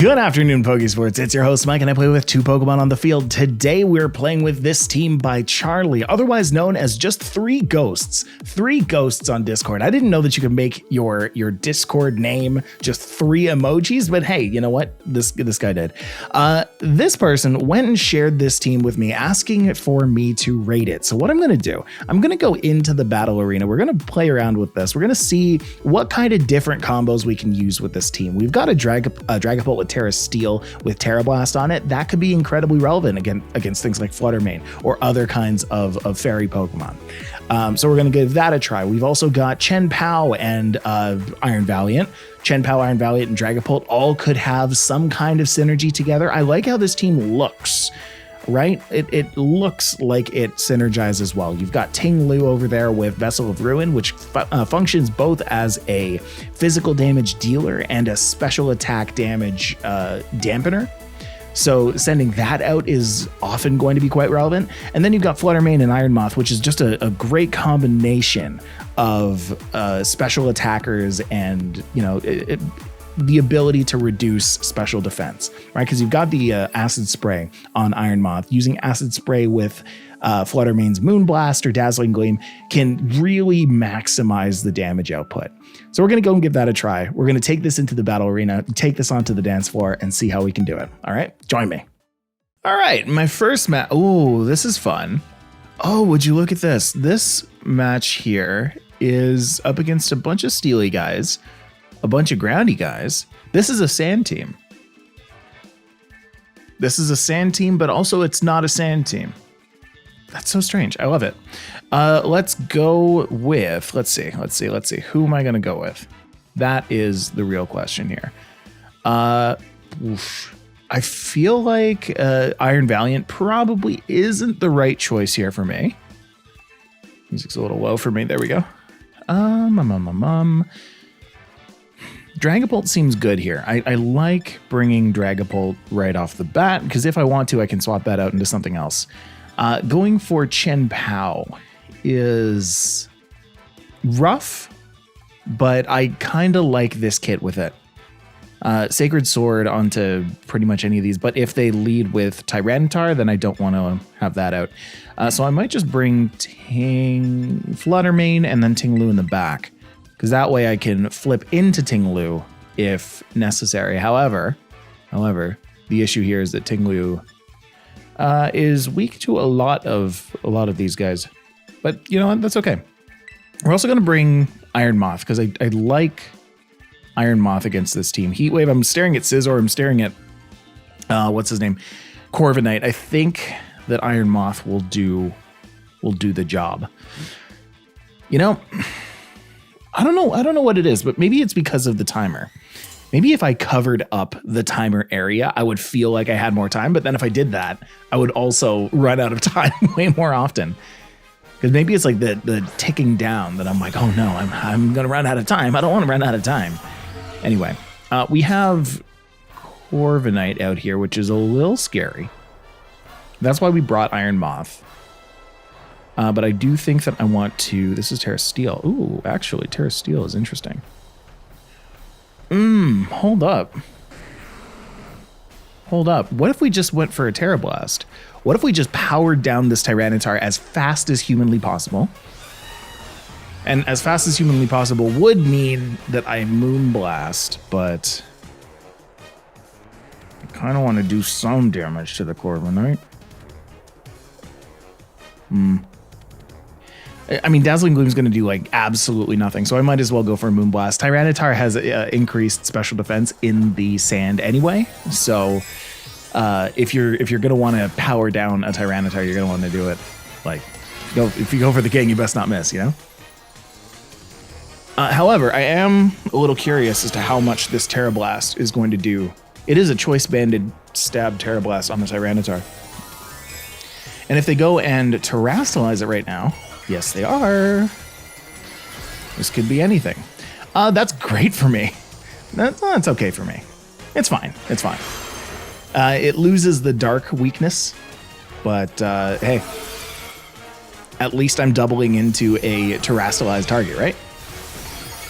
Good afternoon, Pokesports. It's your host, Mike, and I play with two Pokemon on the field. Today, we're playing with this team by Charlie, otherwise known as just 3 Ghosts. 3 Ghosts on Discord. I didn't know that you could make your Discord name just 3 emojis, but hey, you know what? This guy did. This person went and shared this team with me, asking for me to rate it. So what I'm going to do, I'm going to go into the battle arena. We're going to play around with this. We're going to see what kind of different combos we can use with this team. We've got a Dragapult with Terra Steel with Terra Blast on it. That could be incredibly relevant against things like Fluttermane or other kinds of fairy Pokemon. So we're going to give that a try. We've also got Chen Pao and Iron Valiant. Chen Pao, Iron Valiant, and Dragapult all could have some kind of synergy together. I like how this team looks. Right? It looks like it synergizes well. You've got Ting Lu over there with Vessel of Ruin, which functions both as a physical damage dealer and a special attack damage dampener. So sending that out is often going to be quite relevant. And then you've got Fluttermane and Iron Moth, which is just a great combination of special attackers and, you know, the ability to reduce special defense, right? Because you've got the acid spray on Iron Moth. Using acid spray with Fluttermane's Moonblast or Dazzling Gleam can really maximize the damage output. So we're going to go and give that a try. We're going to take this into the battle arena, take this onto the dance floor, and see how we can do it. All right, join me. All right, my first match. Oh, this is fun. Oh, would you look at this? This match here is up against a bunch of steely guys, a bunch of groundy guys. This is a sand team. This is a sand team, but also it's not a sand team. That's so strange. I love it. Let's go with, let's see. Who am I going to go with? That is the real question here. I feel like Iron Valiant probably isn't the right choice here for me. Music's a little low for me. There we go. Dragapult seems good here. I like bringing Dragapult right off the bat, because if I want to, I can swap that out into something else. Going for Chen Pao is rough, but I kind of like this kit with it. Sacred Sword onto pretty much any of these, but if they lead with Tyranitar, then I don't want to have that out. So I might just bring Fluttermane and then Ting Lu in the back, because that way I can flip into Ting Lu if necessary. However, the issue here is that Ting Lu is weak to a lot of these guys. But you know what? That's okay. We're also going to bring Iron Moth, because I like Iron Moth against this team. Heatwave, I'm staring at Scizor, I'm staring at, what's his name? Corviknight. I think that Iron Moth will do the job. You know, I don't know what it is, but maybe it's because of the timer. Maybe if I covered up the timer area, I would feel like I had more time. But then if I did that, I would also run out of time way more often. Because maybe it's like the ticking down that I'm like, oh no, I'm going to run out of time. I don't want to run out of time. Anyway, we have Corviknight out here, which is a little scary. That's why we brought Iron Moth. But I do think that I want to... This is Terra Steel. Ooh, actually, Terra Steel is interesting. Hold up. What if we just went for a Terra Blast? What if we just powered down this Tyranitar as fast as humanly possible? And as fast as humanly possible would mean that I Moonblast, but... I kind of want to do some damage to the Corviknight. I mean, Dazzling Gleam is going to do like absolutely nothing, so I might as well go for a Moonblast. Tyranitar has increased special defense in the sand anyway, so if you're going to want to power down a Tyranitar, you're going to want to do it like if you go for the king, you best not miss, you know. However, I am a little curious as to how much this Terra Blast is going to do. It is a choice banded stab Terra Blast on the Tyranitar, and if they go and Terrastalize it right now. Yes, they are. This could be anything. That's great for me. That's okay for me. It's fine. It's fine. It loses the dark weakness, but hey, at least I'm doubling into a terrestrialized target, right?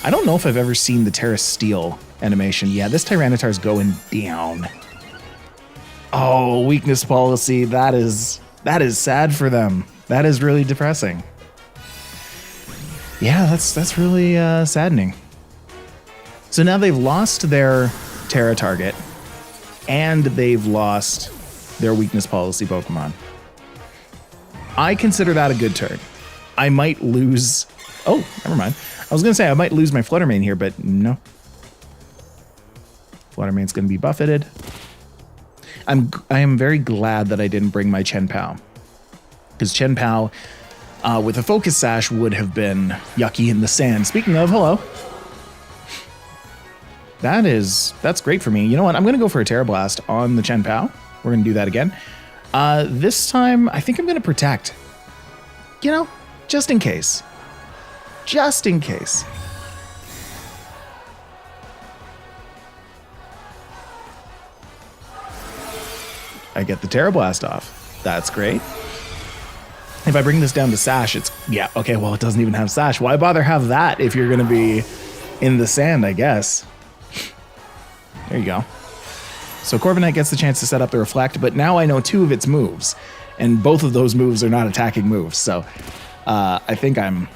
I don't know if I've ever seen the Terra Steel animation. Yeah, this Tyranitar's going down. Oh, weakness policy. That is sad for them. That is really depressing. Yeah, that's really saddening. So now they've lost their Terra target, and they've lost their weakness policy Pokemon. I consider that a good turn. I might lose... Oh, never mind. I was going to say I might lose my Fluttermane here, but no. Fluttermane's going to be buffeted. I am very glad that I didn't bring my Chien-Pao, because Chien-Pao with a Focus Sash would have been yucky in the sand. Speaking of, hello. That's great for me. You know what? I'm going to go for a Terra Blast on the Chien-Pao. We're going to do that again. This time, I think I'm going to Protect. You know, just in case. Just in case. I get the Terra Blast off. That's great. If I bring this down to Sash, it's... Yeah, okay, well, it doesn't even have Sash. Why bother have that if you're going to be in the sand, I guess? There you go. So Corviknight gets the chance to set up the Reflect, but now I know 2 of its moves, and both of those moves are not attacking moves. So I think I'm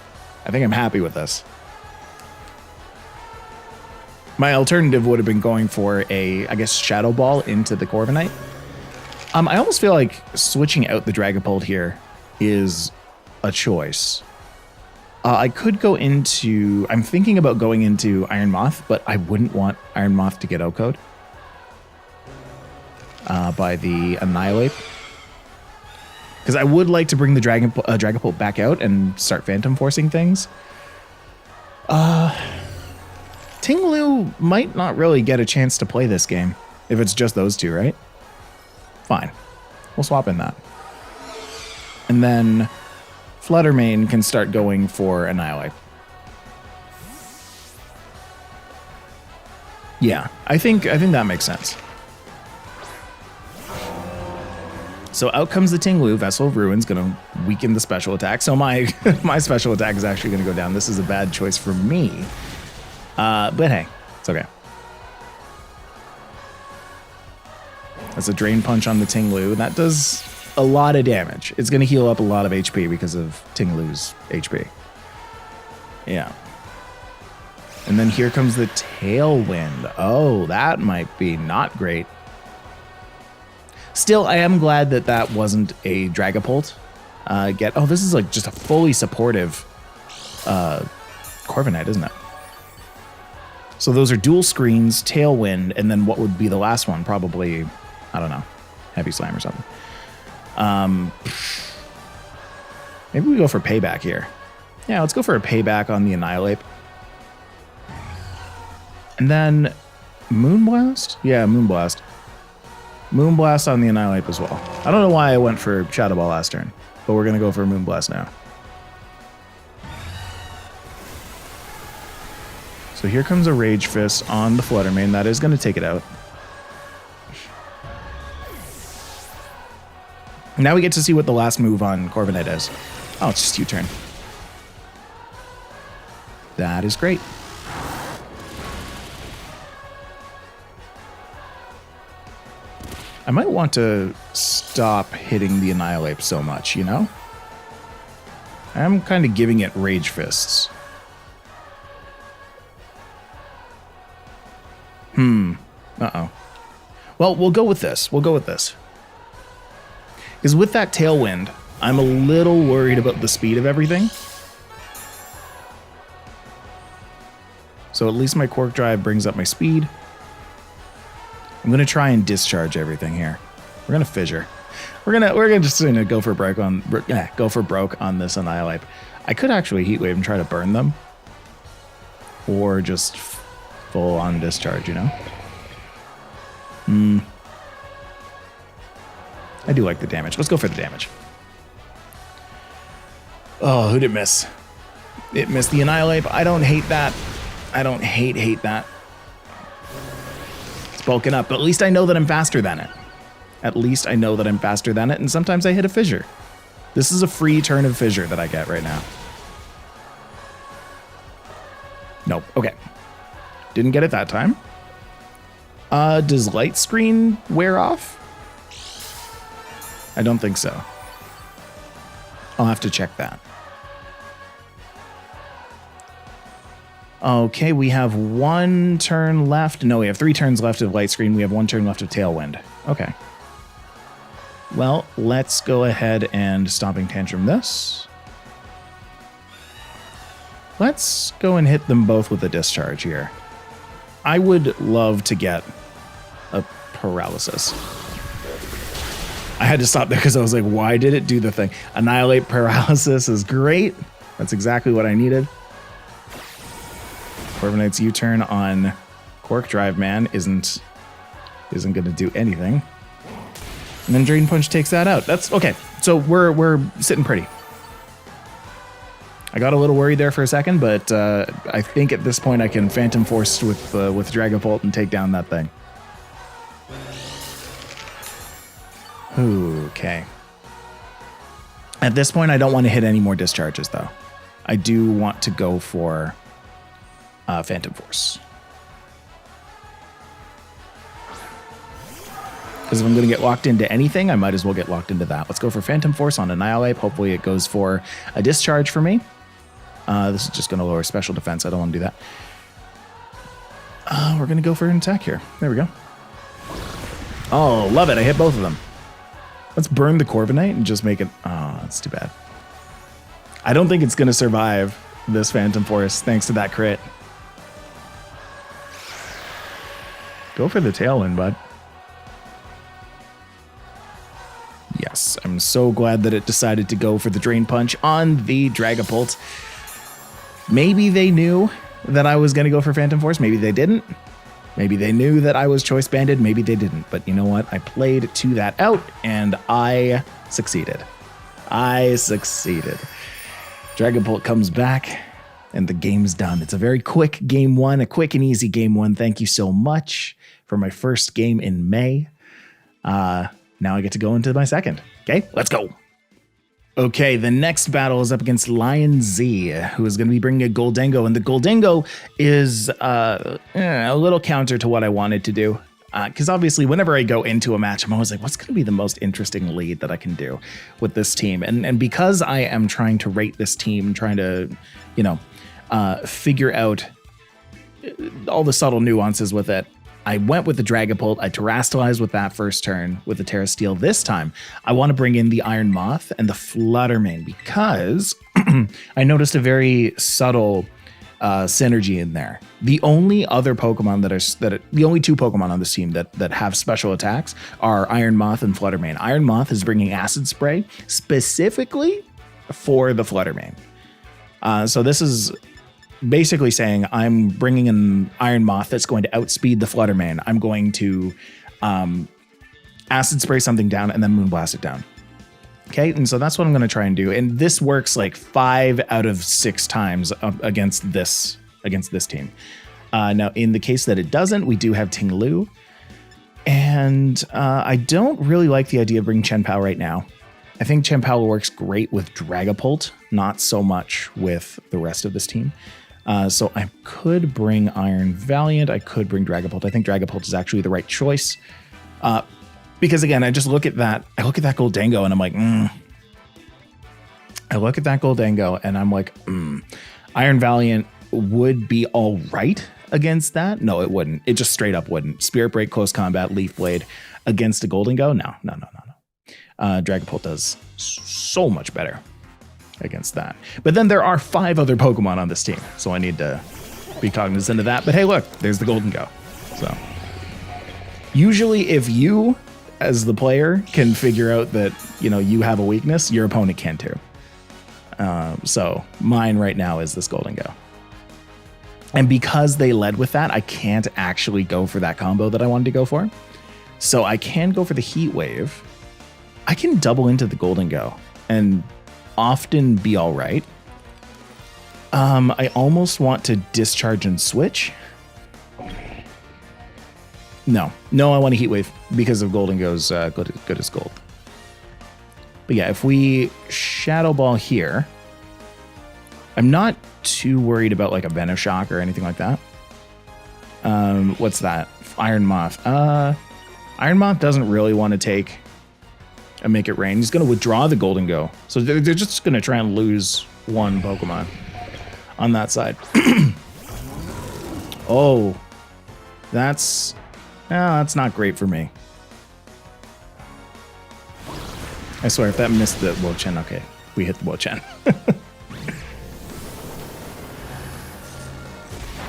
happy with this. My alternative would have been going for a, I guess, Shadow Ball into the Corviknight. I almost feel like switching out the Dragapult here is a choice. I could go into... I'm thinking about going into Iron Moth, but I wouldn't want Iron Moth to get OHKO'd by the Annihilate. Because I would like to bring the Dragapult back out and start Phantom Forcing things. Ting-Lu might not really get a chance to play this game if it's just those two, right? Fine. We'll swap in that. And then Fluttermane can start going for Annihilate. Yeah, I think that makes sense. So out comes the Ting-Lu. Vessel of Ruin's going to weaken the special attack. So my special attack is actually going to go down. This is a bad choice for me. But hey, it's okay. That's a Drain Punch on the Ting-Lu. That does a lot of damage. It's going to heal up a lot of HP because of Ting-Lu's HP. Yeah. And then here comes the Tailwind. Oh, that might be not great. Still, I am glad that that wasn't a Dragapult. Oh, this is like just a fully supportive Corviknight, isn't it? So those are dual screens, Tailwind, and then what would be the last one? Probably, I don't know, Heavy Slam or something. Maybe we go for Payback here. Yeah, let's go for a Payback on the Annihilate. And then Moonblast? Yeah, Moonblast. Moonblast on the Annihilate as well. I don't know why I went for Shadow Ball last turn, but we're going to go for Moonblast now. So here comes a Rage Fist on the Fluttermane. That is going to take it out. Now we get to see what the last move on Corviknight is. Oh, it's just U-turn. That is great. I might want to stop hitting the Annihilate so much, you know? I'm kind of giving it Rage Fists. Uh-oh. Well, we'll go with this. We'll go with this. Because with that Tailwind, I'm a little worried about the speed of everything. So at least my Quark Drive brings up my speed. I'm gonna try and discharge everything here. We're gonna Fissure. We're gonna just go for broke on this Annihilate. I could actually Heat Wave and try to burn them, or just full on discharge. You know. I do like the damage. Let's go for the damage. Oh, who'd it miss? It missed the Annihilate. I don't hate that. I don't hate that. Bulking up, but at least I know that I'm faster than it. At least I know that I'm faster than it, and sometimes I hit a Fissure. This is a free turn of Fissure that I get right now. Nope, okay. Didn't get it that time. Does light screen wear off? I don't think so. I'll have to check that. Okay, we have 1 turn left. No, we have 3 turns left of light screen. We have 1 turn left of tailwind. Okay. Well, let's go ahead and stomping tantrum this. Let's go and hit them both with a discharge here. I would love to get a paralysis. I had to stop there because I was like, why did it do the thing? Annihilate paralysis is great. That's exactly what I needed. Corviknight's U-turn on Quark Drive Man isn't going to do anything. And then Drain Punch takes that out. That's okay. So we're sitting pretty. I got a little worried there for a second, but I think at this point I can Phantom Force with Dragapult and take down that thing. Okay. At this point, I don't want to hit any more discharges, though. I do want to go for Phantom Force. Because if I'm going to get locked into anything, I might as well get locked into that. Let's go for Phantom Force on Annihilate. Hopefully it goes for a discharge for me. This is just going to lower special defense. I don't want to do that. We're going to go for an attack here. There we go. Oh, love it. I hit both of them. Let's burn the Corviknight and just make it... Oh, that's too bad. I don't think it's going to survive this Phantom Force thanks to that crit. Go for the Tailwind, bud. Yes, I'm so glad that it decided to go for the Drain Punch on the Dragapult. Maybe they knew that I was going to go for Phantom Force. Maybe they didn't. Maybe they knew that I was Choice Banded. Maybe they didn't. But you know what? I played to that out, and I succeeded. I succeeded. Dragapult comes back, and the game's done. It's a very quick game one, a quick and easy game one. Thank you so much for my first game in May. Now I get to go into my second. Okay, let's go. Okay, the next battle is up against Lion Z, who is going to be bringing a Goldengo, and the Goldengo is a little counter to what I wanted to do. Because obviously, whenever I go into a match, I'm always like, what's going to be the most interesting lead that I can do with this team? And because I am trying to rate this team, trying to, figure out all the subtle nuances with it, I went with the Dragapult. I terastallized with that first turn with the Terra Steel. This time, I want to bring in the Iron Moth and the Fluttermane because I noticed a very subtle synergy in there. The only other Pokemon the only two Pokemon on this team that have special attacks are Iron Moth and Fluttermane. Iron Moth is bringing Acid Spray specifically for the Fluttermane. So this is basically saying I'm bringing an Iron Moth that's going to outspeed the Fluttermane. I'm going to Acid Spray something down and then Moonblast it down. Okay, and so that's what I'm going to try and do. And this works like 5 out of 6 times against this team. Now, in the case that it doesn't, we do have Ting-Lu. And I don't really like the idea of bringing Chen-Pao right now. I think Chen-Pao works great with Dragapult, not so much with the rest of this team. So I could bring Iron Valiant. I could bring Dragapult. I think Dragapult is actually the right choice. Because again, I just look at that. I look at that Goldengo and I'm like, I look at that Goldengo and I'm like, Iron Valiant would be all right against that. No, it wouldn't. It just straight up wouldn't. Spirit Break, Close Combat, Leaf Blade against a Goldengo. No. Dragapult does so much better against that. But then there are 5 other Pokemon on this team, so I need to be cognizant of that. But hey, look, there's the Goldengo. So usually if you as the player can figure out that, you have a weakness, your opponent can too. So mine right now is this Goldengo. And because they led with that, I can't actually go for that combo that I wanted to go for. So I can go for the Heat Wave. I can double into the Goldengo and often be all right. I almost want to discharge and switch. No, I want a Heat Wave because of Goldengo's good as gold. But yeah, if we Shadow Ball here, I'm not too worried about like a Venoshock or anything like that. What's that? Iron Moth. Iron Moth doesn't really want to take a Make It Rain. He's going to withdraw the Golden Go. So they're just going to try and lose one Pokemon on that side. Oh, that's not great for me. I swear, if that missed the Wo-Chen, okay, we hit the Wo-Chen.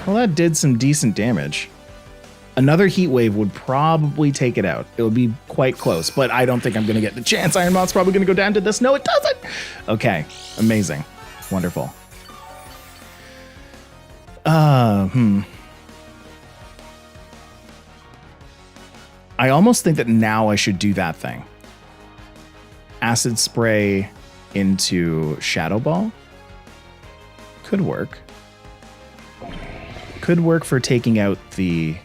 Well, that did some decent damage. Another Heat Wave would probably take it out. It would be quite close, but I don't think I'm going to get the chance. Iron Moth's probably going to go down to this. No, it doesn't. Okay, amazing. Wonderful. I almost think that now I should do that thing. Acid Spray into Shadow Ball. Could work. Could work for taking out the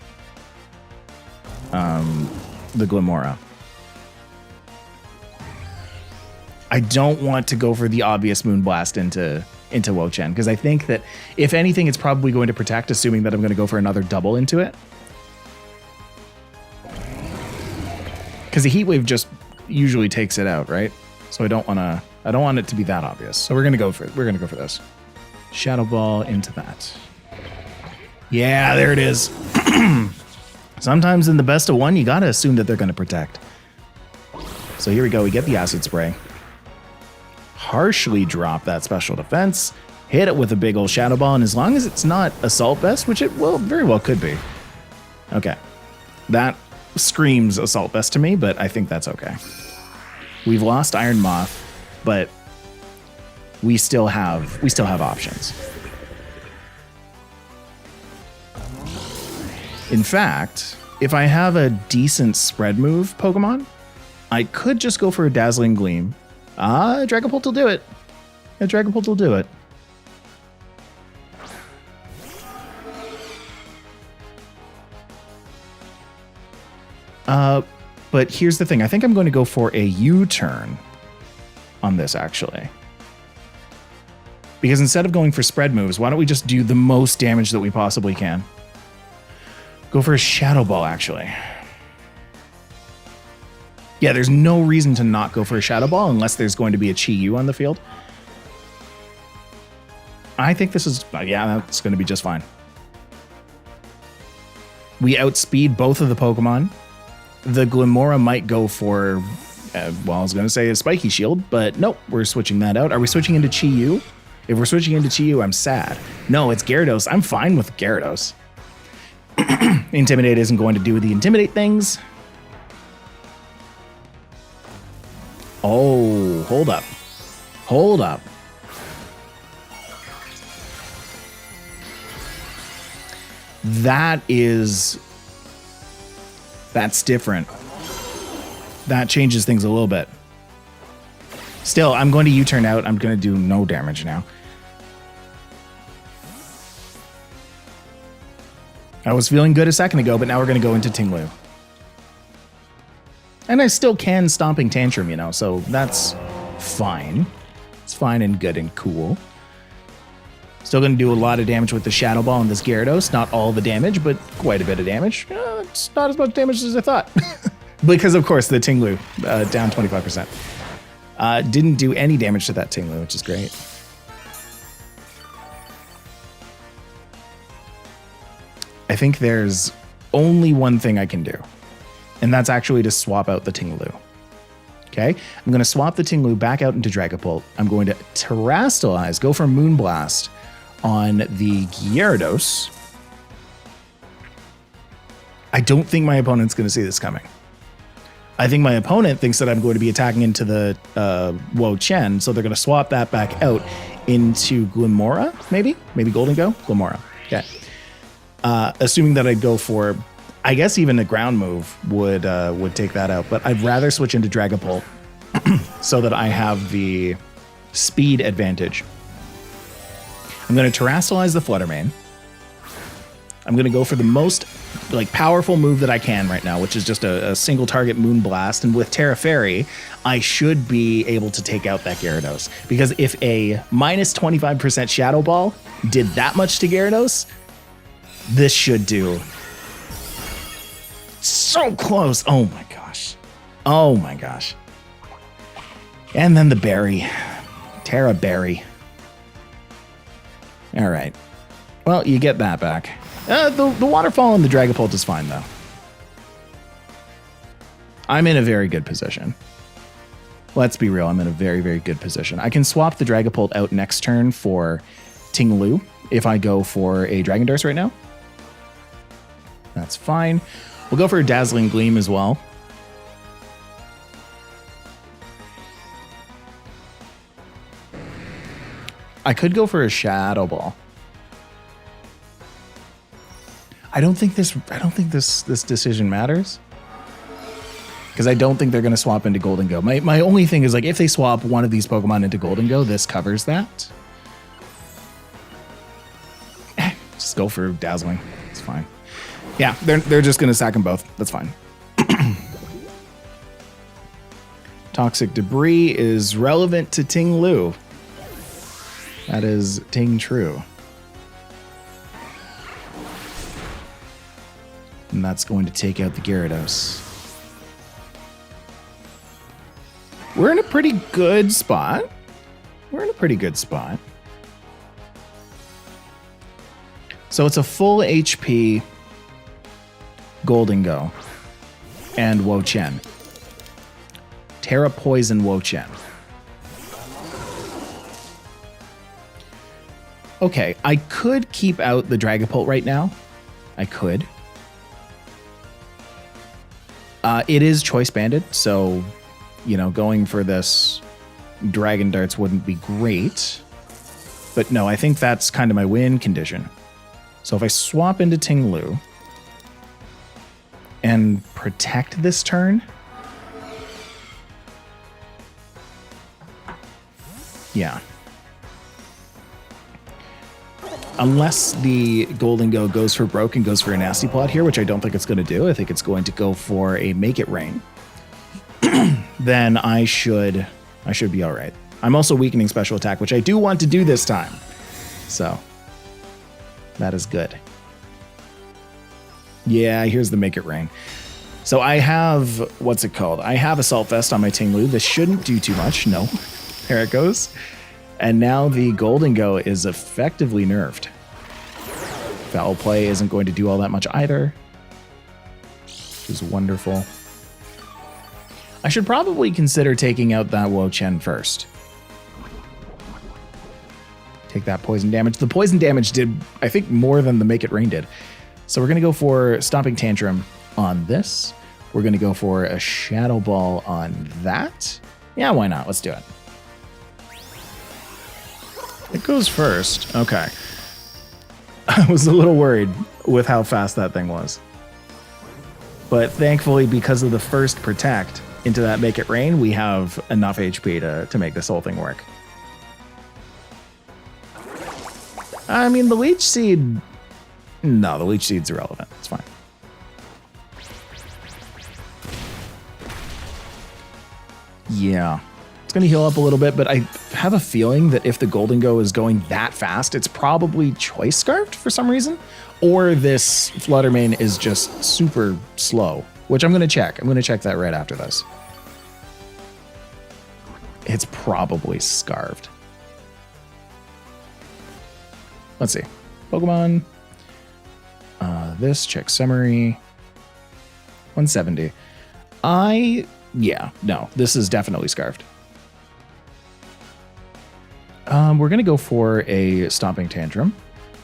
Glimmora. I don't want to go for the obvious Moonblast into Wo-Chen, because I think that if anything, it's probably going to protect, assuming that I'm going to go for another double into it. Because the Heat Wave just usually takes it out, right? So I don't want it to be that obvious. So we're gonna go for it. We're gonna go for this. Shadow Ball into that. Yeah, there it is. Sometimes in the best of one, you gotta assume that they're gonna protect. So here we go. We get the Acid Spray. Harshly drop that special defense. Hit it with a big old Shadow Ball, and as long as it's not Assault Vest, which it very well could be. Okay, that screams Assault Vest to me, but I think that's okay. We've lost Iron Moth, but we still have options. In fact, if I have a decent spread move Pokemon, I could just go for a Dazzling Gleam. Dragapult will do it. Yeah, Dragapult will do it. But here's the thing. I think I'm going to go for a U-turn on this, actually. Because instead of going for spread moves, why don't we just do the most damage that we possibly can? Go for a Shadow Ball, actually. Yeah, there's no reason to not go for a Shadow Ball unless there's going to be a Chi-Yu on the field. I think this is... yeah, that's going to be just fine. We outspeed both of the Pokemon. The Glimmora might go for, well, I was going to say a Spiky Shield, but nope, we're switching that out. Are we switching into Chi-Yu? If we're switching into Chi-Yu, I'm sad. No, it's Gyarados. I'm fine with Gyarados. Intimidate isn't going to do the Intimidate things. Oh, hold up. Hold up. That's different. That changes things a little bit. Still, I'm going to U-turn out. I'm going to do no damage now. I was feeling good a second ago, but now we're going to go into Tinglu. And I still can Stomping Tantrum, you know, so that's fine. It's fine and good and cool. Still going to do a lot of damage with the Shadow Ball and this Gyarados. Not all the damage, but quite a bit of damage. It's not as much damage as I thought. Because, of course, the Tinglu down 25%. Didn't do any damage to that Tinglu, which is great. I think there's only one thing I can do. And that's actually to swap out the Tinglu. Okay? I'm going to swap the Tinglu back out into Dragapult. I'm going to Terrastalize, go for Moonblast on the Gyarados. I don't think my opponent's going to see this coming. I think my opponent thinks that I'm going to be attacking into the Wo-Chen, so they're going to swap that back out into Glimmora, maybe? Maybe Golden Go? Glimmora. Okay. Assuming that I'd go for, I guess even a ground move would take that out, but I'd rather switch into Dragapult so that I have the speed advantage. I'm going to Terrastalize the Fluttermane. I'm going to go for the most powerful move that I can right now, which is just a single target Moonblast. And with Terra Fairy, I should be able to take out that Gyarados. Because if a minus 25% Shadow Ball did that much to Gyarados, this should do So close. Oh my gosh. Oh my gosh. And then the berry. Terra berry. All right. Well, you get that back. The waterfall and the Dragapult is fine, though. I'm in a very good position. Let's be real. I'm in a very, very good position. I can swap the Dragapult out next turn for Ting-Lu if I go for a Dragon Dance right now. That's fine. We'll go for a Dazzling Gleam as well. I could go for a Shadow Ball. I don't think this decision matters. Because I don't think they're going to swap into Golden Go. My only thing is, like, if they swap one of these Pokemon into Golden Go, this covers that. Just go for Dazzling. It's fine. Yeah, they're just going to sack them both. That's fine. Toxic Debris is relevant to Ting-Lu. That is Ting-True. And that's going to take out the Gyarados. We're in a pretty good spot. So it's a full HP Golden Go and Wo-Chen. Terra Poison Wo-Chen. Okay, I could keep out the Dragapult right now. I could. It is choice banded, so, you know, going for this Dragon Darts wouldn't be great. But no, I think that's kind of my win condition. So if I swap into Ting-Lu and protect this turn, yeah. Unless the Golden Go goes for broke and goes for a Nasty Plot here, which I don't think it's going to do. I think it's going to go for a Make It Rain. Then I should be all right. I'm also weakening Special Attack, which I do want to do this time. So that is good. Yeah, here's the Make It Rain. So I have, what's it called? I have Assault Vest on my Ting-Lu. This shouldn't do too much. No, there it goes. And now the Golden Go is effectively nerfed. Foul Play isn't going to do all that much either, which is wonderful. I should probably consider taking out that Wo-Chen first. Take that poison damage. The poison damage did, I think, more than the Make It Rain did. So we're going to go for Stomping Tantrum on this. We're going to go for a Shadow Ball on that. Yeah, why not? Let's do it. It goes first. Okay. I was a little worried with how fast that thing was. But thankfully, because of the first Protect into that Make It Rain, we have enough HP to make this whole thing work. I mean, the Leech Seed... No, the Leech Seed's irrelevant. It's fine. Yeah. It's going to heal up a little bit, but I have a feeling that if the Golden Go is going that fast, it's probably Choice Scarfed for some reason, or this Fluttermane is just super slow, which I'm going to check. I'm going to check that right after this. It's probably Scarfed. Let's see. Pokemon. This, check summary. 170. Yeah, no, this is definitely Scarfed. We're going to go for a Stomping Tantrum.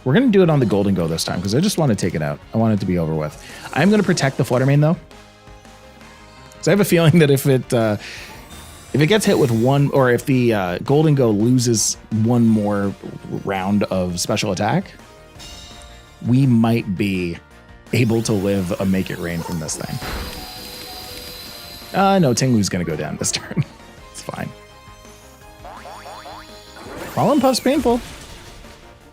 We're going to do it on the Golden Go this time because I just want to take it out. I want it to be over with. I'm going to protect the Fluttermane, though. So I have a feeling that if it gets hit with one, or if the Golden Go loses one more round of special attack, we might be able to live a Make It Rain from this thing. No, Ting-Lu's going to go down this turn. It's fine. Fallen Puff's painful.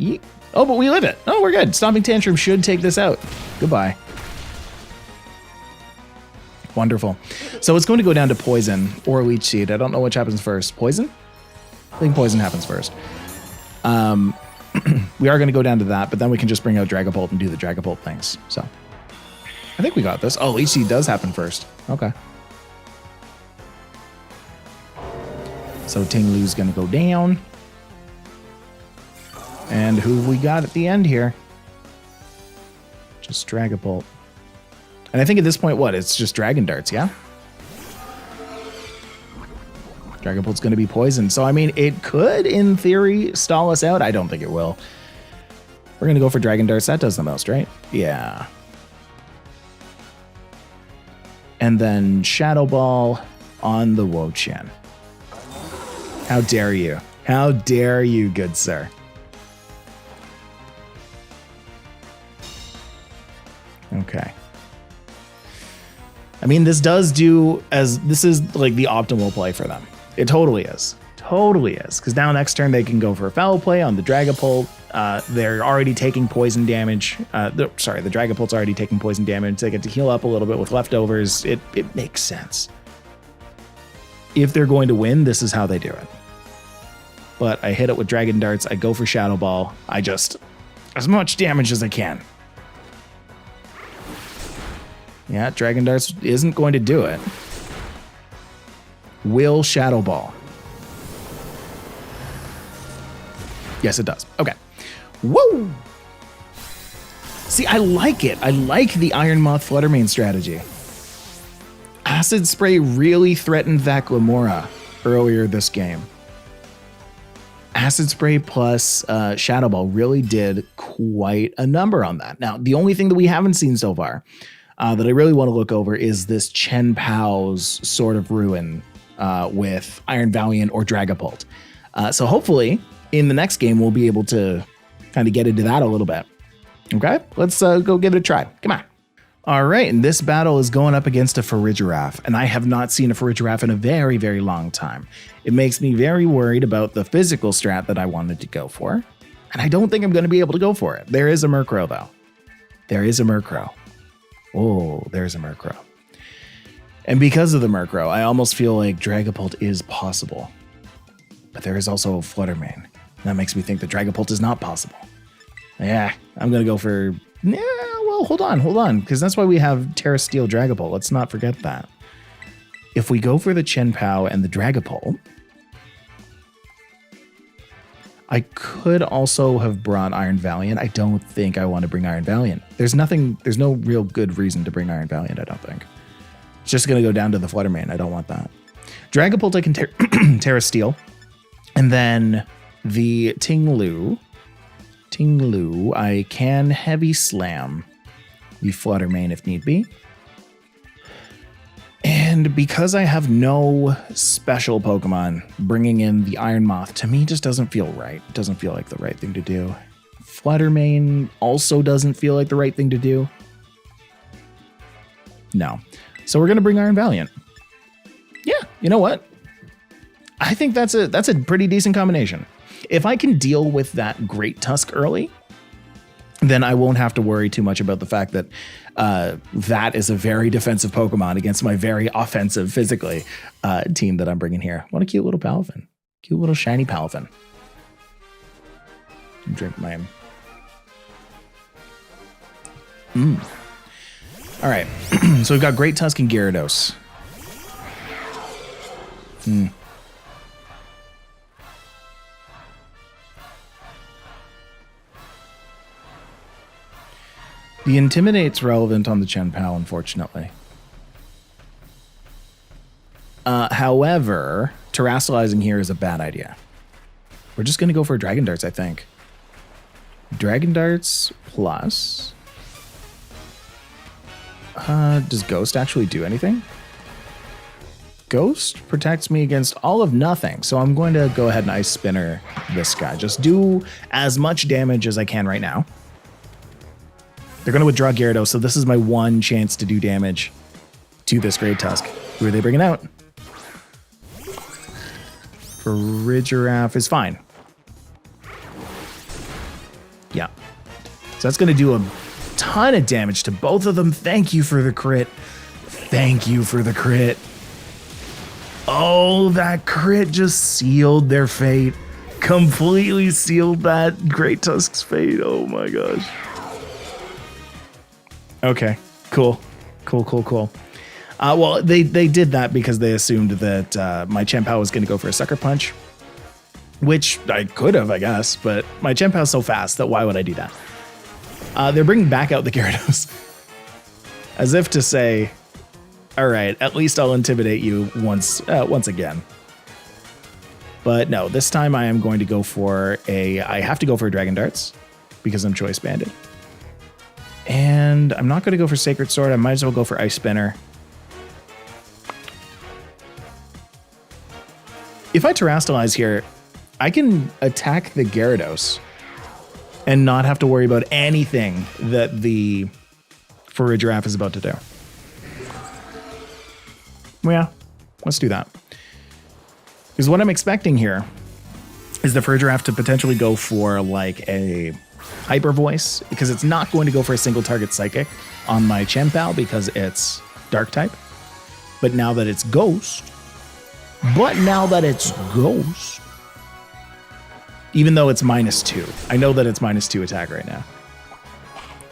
Yeet. Oh, but we live it. Oh, we're good. Stomping Tantrum should take this out. Goodbye. Wonderful. So it's going to go down to Poison or Leech Seed. I don't know which happens first. Poison? I think Poison happens first. We are going to go down to that, but then we can just bring out Dragapult and do the Dragapult things. So I think we got this. Oh, HC does happen first. Okay. So Tinglu's gonna go down. And who we got at the end here? Just Dragapult. And I think at this point, what? It's just Dragon Darts, yeah? Dragapult's going to be poisoned. So, I mean, it could, in theory, stall us out. I don't think it will. We're going to go for Dragon Darts. That does the most, right? Yeah. And then Shadow Ball on the Wo-Chien. How dare you? How dare you, good sir? Okay. I mean, this does do as this is like the optimal play for them. It totally is. Totally is. Because now next turn they can go for a foul play on the Dragapult. They're already taking poison damage. The Dragapult's already taking poison damage. They get to heal up a little bit with leftovers. It makes sense. If they're going to win, this is how they do it. But I hit it with Dragon Darts. I go for Shadow Ball. I just as much damage as I can. Yeah, Dragon Darts isn't going to do it. Will Shadow Ball? Yes, it does. Okay. Whoa! See, I like it. I like the Iron Moth Fluttermane strategy. Acid Spray really threatened that Glamora earlier this game. Acid Spray plus Shadow Ball really did quite a number on that. Now, the only thing that we haven't seen so far that I really want to look over is this Chen Pao's Sword of Ruin with Iron Valiant or Dragapult. So hopefully in the next game, we'll be able to kind of get into that a little bit. Okay, let's go give it a try. Come on. All right, and this battle is going up against a Farigiraf, and I have not seen a Farigiraf in a very, very long time. It makes me very worried about the physical strat that I wanted to go for, and I don't think I'm going to be able to go for it. There is a Murkrow, though. There is a Murkrow. Oh, there's a Murkrow. And because of the Murkrow, I almost feel like Dragapult is possible. But there is also a Fluttermane. That makes me think that Dragapult is not possible. Yeah, I'm going to go for... Yeah, well, hold on, because that's why we have Terra Steel Dragapult. Let's not forget that. If we go for the Chen Pao and the Dragapult, I could also have brought Iron Valiant. I don't think I want to bring Iron Valiant. There's no real good reason to bring Iron Valiant, I don't think. It's just going to go down to the Fluttermane. I don't want that. Dragapult, I can Terra Steel. And then the Tinglu, I can Heavy Slam the Fluttermane if need be. And because I have no special Pokemon, bringing in the Iron Moth to me just doesn't feel right. It doesn't feel like the right thing to do. Fluttermane also doesn't feel like the right thing to do. No. So we're going to bring Iron Valiant. Yeah, you know what? I think that's a pretty decent combination. If I can deal with that Great Tusk early, then I won't have to worry too much about the fact that that is a very defensive Pokemon against my very offensive, physically, team that I'm bringing here. What a cute little Palafin. Cute little shiny Palafin. Drink my... All right. So we've got Great Tusk and Gyarados. The Intimidate's relevant on the Chen Pao, unfortunately. However, Terastallizing here is a bad idea. We're just going to go for Dragon Darts, I think. Dragon Darts plus... does Ghost actually do anything? Ghost protects me against all of nothing, so I'm going to go ahead and Ice Spinner this guy. Just do as much damage as I can right now. They're going to withdraw Gyarados, so this is my one chance to do damage to this Great Tusk. Who are they bringing out? Farigiraf is fine. Yeah. So that's going to do a ton of damage to both of them. Thank you for the crit. Thank you for the crit. Oh, that crit just sealed their fate. Completely sealed that Great Tusk's fate. Oh my gosh. Okay, cool. Cool, cool, cool. Well, they did that because they assumed that my Chien-Pao was going to go for a Sucker Punch, which I could have, I guess, but my Chien-Pao is so fast that why would I do that? They're bringing back out the Gyarados, as if to say, all right, at least I'll intimidate you once again. But no, this time I am going to go for I have to go for a Dragon Darts because I'm Choice Banded. And I'm not going to go for Sacred Sword. I might as well go for Ice Spinner. If I Terrastalize here, I can attack the Gyarados and not have to worry about anything that the Farigiraf is about to do. Well, yeah, let's do that. Because what I'm expecting here is the Farigiraf to potentially go for like a Hyper Voice, because it's not going to go for a single target Psychic on my Chien-Pao because it's Dark type. But now that it's Ghost, even though it's -2, I know that it's -2 attack right now.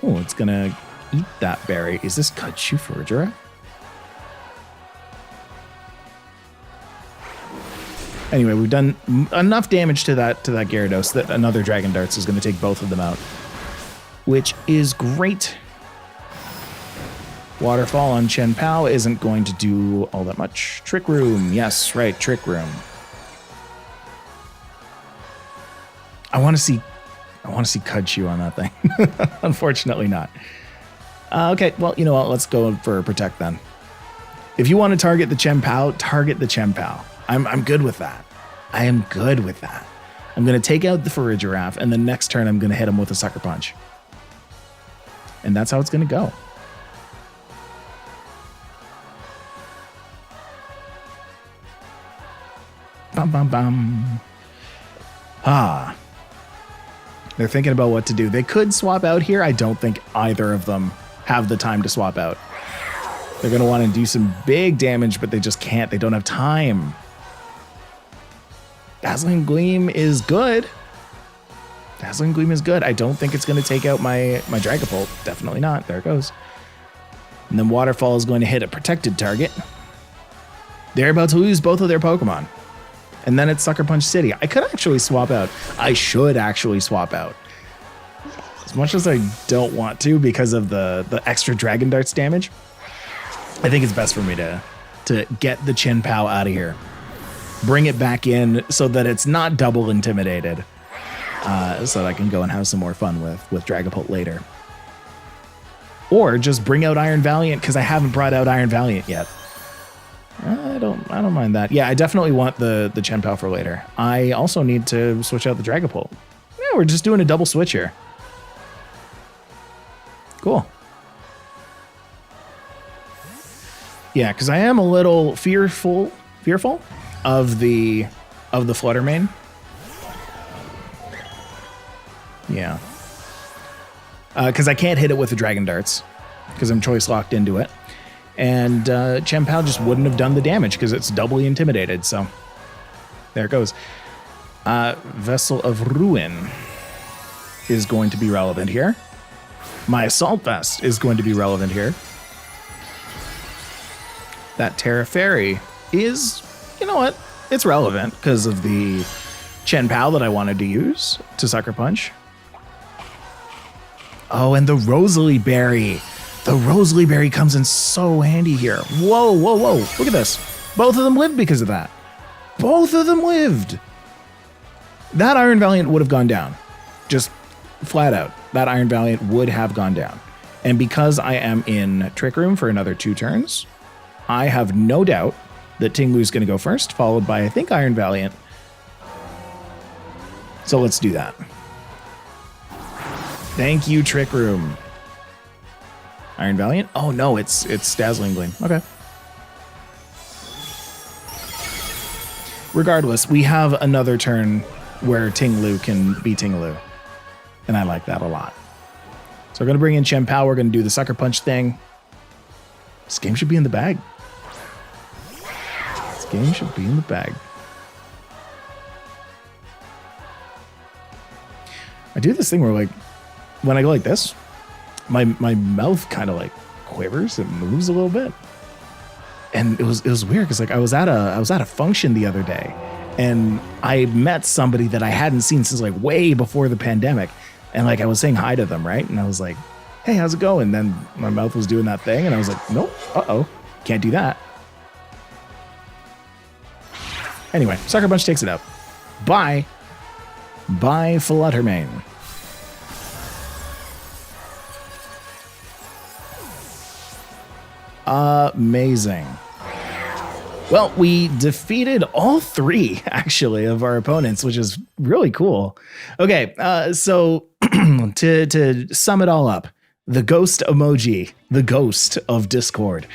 Oh, it's gonna eat that berry. Is this Kachu Farigiraf? Anyway, we've done enough damage to that Gyarados that another Dragon Darts is going to take both of them out, which is great. Waterfall on Chien-Pao isn't going to do all that much. Trick Room, yes, right, Trick Room. I want to see Kachu on that thing. Unfortunately, not. Okay, well, you know what? Let's go for Protect then. If you want to target the Chien-Pao, target the Chien-Pao. I'm good with that. I am good with that. I'm going to take out the Farigiraf, and the next turn I'm going to hit him with a Sucker Punch. And that's how it's going to go. Bum, bum, bum. Ah. They're thinking about what to do. They could swap out here. I don't think either of them have the time to swap out. They're going to want to do some big damage, but they just can't. They don't have time. Dazzling Gleam is good. Dazzling Gleam is good. I don't think it's going to take out my Dragapult. Definitely not. There it goes. And then Waterfall is going to hit a protected target. They're about to lose both of their Pokemon. And then it's Sucker Punch City. I could actually swap out. I should actually swap out. As much as I don't want to because of the extra Dragon Darts damage, I think it's best for me to get the Chien-Pao out of here. Bring it back in so that it's not double intimidated. So that I can go and have some more fun with Dragapult later. Or just bring out Iron Valiant, because I haven't brought out Iron Valiant yet. I don't mind that. Yeah, I definitely want the Chien-Pao for later. I also need to switch out the Dragapult. Yeah, we're just doing a double switch here. Cool. Yeah, because I am a little fearful of the Flutter Mane. Yeah. Because I can't hit it with the Dragon Darts because I'm choice locked into it. And Chien-Pao just wouldn't have done the damage because it's doubly intimidated. So there it goes. Vessel of Ruin is going to be relevant here. My Assault Vest is going to be relevant here. That Terra Fairy is, you know what? It's relevant because of the Chien-Pao that I wanted to use to Sucker Punch. Oh, and the Rosalie Berry. The Rosalie Berry comes in so handy here. Whoa, whoa, whoa. Look at this. Both of them lived because of that. Both of them lived. That Iron Valiant would have gone down. Just flat out. That Iron Valiant would have gone down. And because I am in Trick Room for another 2 turns, I have no doubt that Tinglu's going to go first, followed by, I think, Iron Valiant. So let's do that. Thank you, Trick Room. Iron Valiant? Oh, no, it's Dazzling Gleam. Okay. Regardless, we have another turn where Tinglu can be Tingaloo. And I like that a lot. So we're going to bring in Chien-Pao. We're going to do the Sucker Punch thing. This game should be in the bag. This game should be in the bag. I do this thing where, like, when I go like this, my mouth kind of like quivers, it moves a little bit. And it was weird because like I was at a function the other day, and I met somebody that I hadn't seen since like way before the pandemic, and like I was saying hi to them, right? And I was like, "Hey, how's it going?" And then my mouth was doing that thing, and I was like, "Nope, can't do that." Anyway, Sucker Punch takes it out. Bye, Fluttermane. Amazing. Well, we defeated all three, actually, of our opponents, which is really cool. Okay, so to sum it all up, the ghost emoji, the ghost of Discord,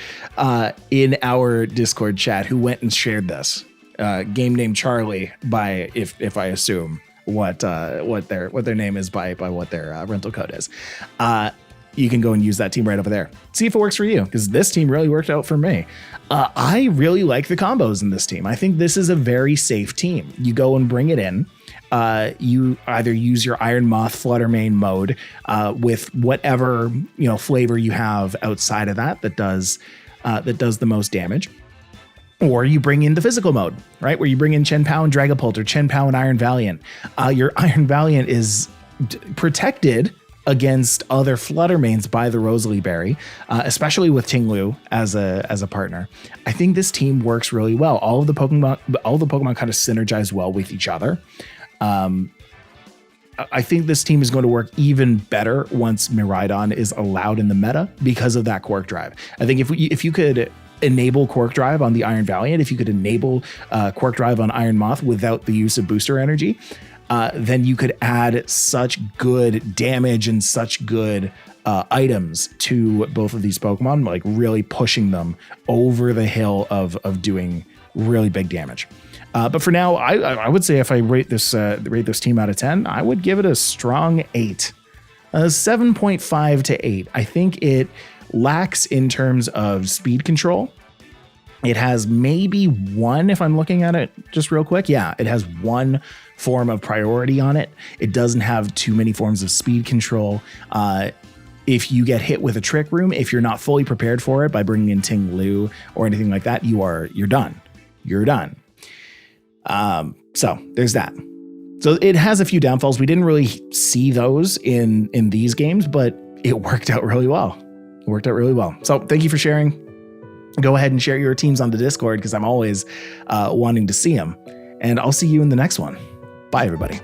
in our Discord chat, who went and shared this, game name Charlie, by if I assume what their name is by what their rental code is. You can go and use that team right over there. See if it works for you, because this team really worked out for me. I really like the combos in this team. I think this is a very safe team. You go and bring it in. You either use your Iron Moth Fluttermane mode with whatever flavor you have outside of that does the most damage. Or you bring in the physical mode, right? Where you bring in Chen Pao and Dragapult or Chen Pao and Iron Valiant. Your Iron Valiant is protected against other Fluttermanes by the Rosalie Berry, especially with Ting-Lu as a partner. I think this team works really well. All of the Pokemon kind of synergize well with each other. I think this team is going to work even better once Miraidon is allowed in the meta because of that Quark Drive. I think if you could enable Quark Drive on the Iron Valiant, if you could enable Quark Drive on Iron Moth without the use of booster energy, then you could add such good damage and such good items to both of these Pokemon, like really pushing them over the hill of doing really big damage. But for now, I would say if I rate this team out of 10, I would give it a strong 8, 7.5 to 8. I think it lacks in terms of speed control. It has maybe one, if I'm looking at it just real quick. Yeah, it has one form of priority on it. It doesn't have too many forms of speed control. If you get hit with a Trick Room, if you're not fully prepared for it by bringing in Ting-Lu or anything like that, you're done. You're done. So there's that. So it has a few downfalls. We didn't really see those in these games, but it worked out really well. It worked out really well. So thank you for sharing. Go ahead and share your teams on the Discord because I'm always wanting to see them. And I'll see you in the next one. Bye, everybody.